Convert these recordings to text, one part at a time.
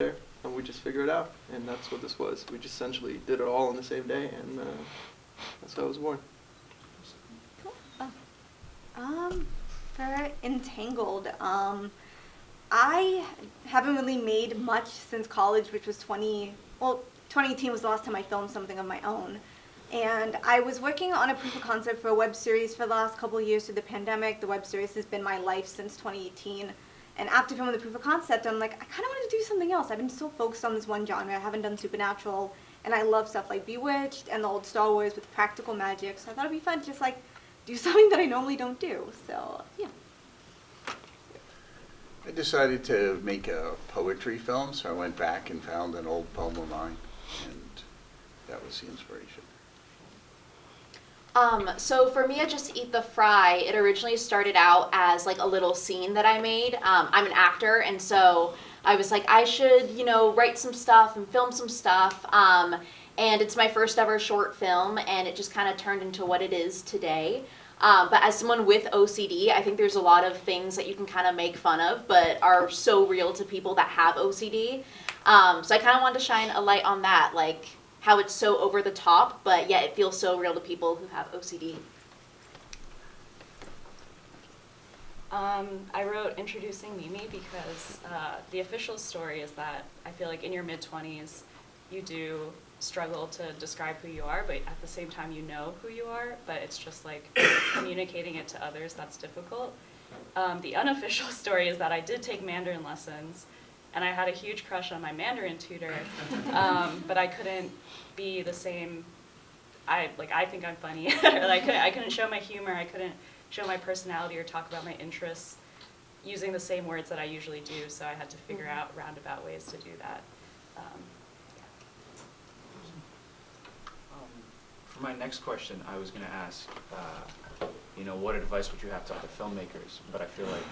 there, and we just figure it out, and that's what this was. We just essentially did it all on the same day, and that's how it was born. Cool. For Entangled, I haven't really made much since college, which was 2018 was the last time I filmed something of my own. And I was working on a proof of concept for a web series for the last couple of years through the pandemic. The web series has been my life since 2018. And after filming the proof of concept, I'm like, I kind of want to do something else. I've been so focused on this one genre. I haven't done supernatural. And I love stuff like Bewitched and the old Star Wars with practical magic. So I thought it'd be fun to just like do something that I normally don't do. So, yeah. I decided to make a poetry film, so I went back and found an old poem of mine, and that was the inspiration. So for me, at Just Eat the Fry, it originally started out as like a little scene that I made. I'm an actor, and so I was like, I should, write some stuff and film some stuff. And it's my first ever short film, and it just kind of turned into what it is today. But as someone with OCD, I think there's a lot of things that you can kind of make fun of, but are so real to people that have OCD. So I kind of wanted to shine a light on that, like how it's so over the top, but yet it feels so real to people who have OCD. I wrote Introducing Mimi because the official story is that I feel like in your mid-20s, you do struggle to describe who you are, but at the same time you know who you are, but it's just like communicating it to others that's difficult. The unofficial story is that I did take Mandarin lessons, and I had a huge crush on my Mandarin tutor, but I couldn't be the same. I think I'm funny. I couldn't show my humor, I couldn't show my personality or talk about my interests using the same words that I usually do, so I had to figure out roundabout ways to do that. For my next question, I was going to ask, what advice would you have to other filmmakers? But I feel like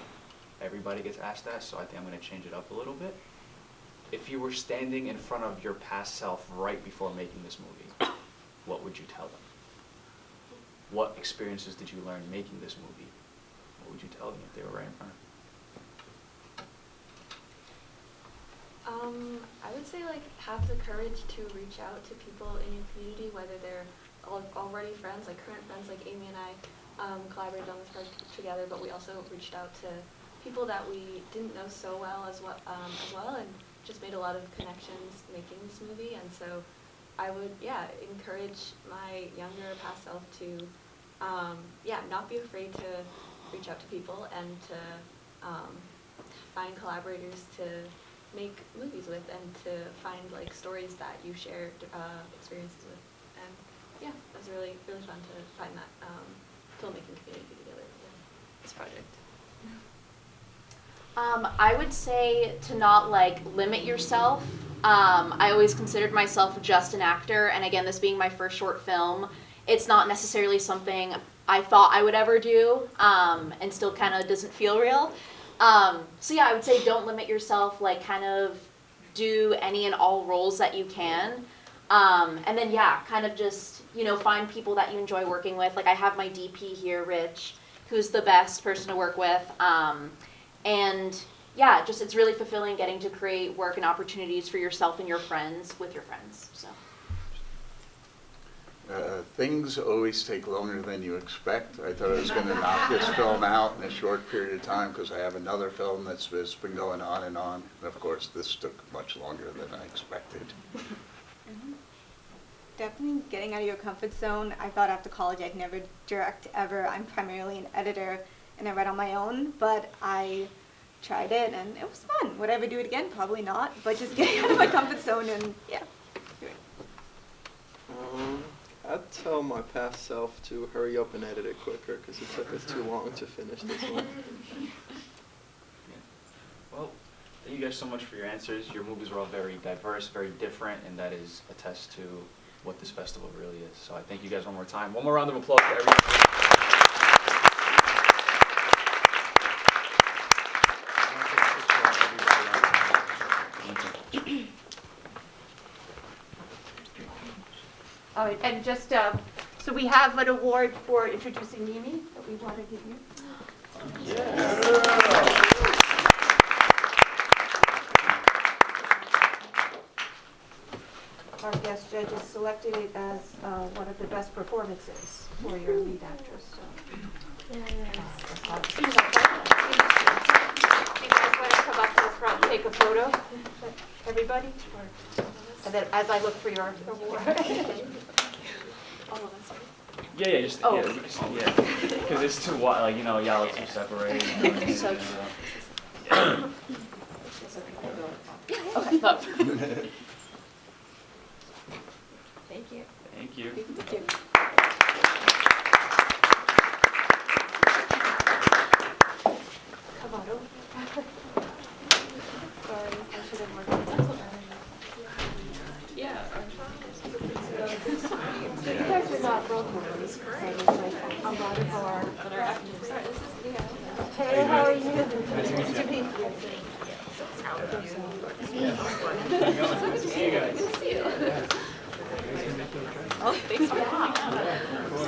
everybody gets asked that, so I think I'm going to change it up a little bit. If you were standing in front of your past self right before making this movie, what would you tell them? What experiences did you learn making this movie? What would you tell them if they were right in front of you? I would say have the courage to reach out to people in your community, whether they're already friends, like current friends, like Amy and I collaborated on this project together, but we also reached out to people that we didn't know so well as well, and just made a lot of connections making this movie. And so I would, encourage my younger past self to, not be afraid to reach out to people and to find collaborators to make movies with, and to find stories that you share experiences with. And yeah, it was really, really fun to find that filmmaking community together in this project. I would say to not limit yourself. I always considered myself just an actor, and again, this being my first short film, it's not necessarily something I thought I would ever do, and still kind of doesn't feel real. So yeah, I would say don't limit yourself, kind of do any and all roles that you can. And then kind of just, find people that you enjoy working with. I have my DP here, Rich, who's the best person to work with. And yeah, just it's really fulfilling getting to create work and opportunities for yourself and your friends with your friends, so. Things always take longer than you expect. I thought I was going to knock this film out in a short period of time because I have another film that's been going on. And of course, this took much longer than I expected. Definitely getting out of your comfort zone. I thought after college I'd never direct ever. I'm primarily an editor, and I write on my own, but I tried it and it was fun. Would I ever do it again? Probably not, but just getting out of my comfort zone and do it. I'd tell my past self to hurry up and edit it quicker because it took us too long to finish this one. Well, thank you guys so much for your answers. Your movies were all very diverse, very different, and that is attest to what this festival really is. So I thank you guys one more time. One more round of applause for everyone. All right, and just, so we have an award for Introducing Mimi that we want to give you. Yeah. our guest judges selected it as one of the best performances for your lead actress. So. You guys want to come up to the front and take a photo? Everybody? And then as I look for your award. Yeah, just, Oh. yeah, because it's too wide, like, y'all are too separated. So- Okay. Thank you. Thank you. Thank you. Come on over. Sorry, I should have marked this. Yeah. You guys are not broken. A lot of our. But our actors. Hey, how are you? Nice to meet you. Oh, thanks for that.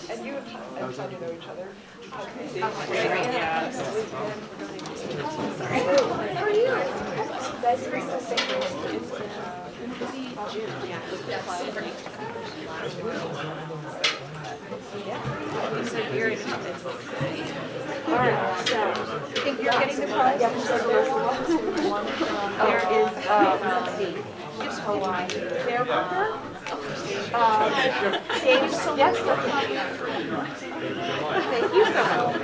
And you and Tanya know each other? Okay. How are you? Nice to meet All right, so I think you're getting the prize. There is, let's see, it's Hawaii. Fair Burger. Dave, yes. Thank you so much.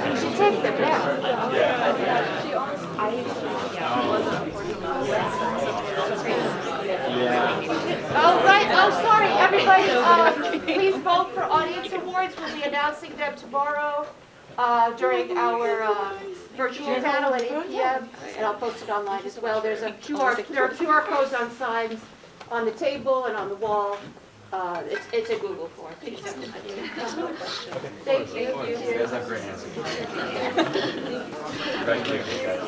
You should take them now. Oh, right. Oh, sorry, everybody. Please vote for audience awards. We'll be announcing them tomorrow during our virtual panel at 8 p.m. And I'll post it online as well. There are QR codes on signs on the table and on the wall. It's a Google form. Thank you. You guys have great answers. Congratulations, guys.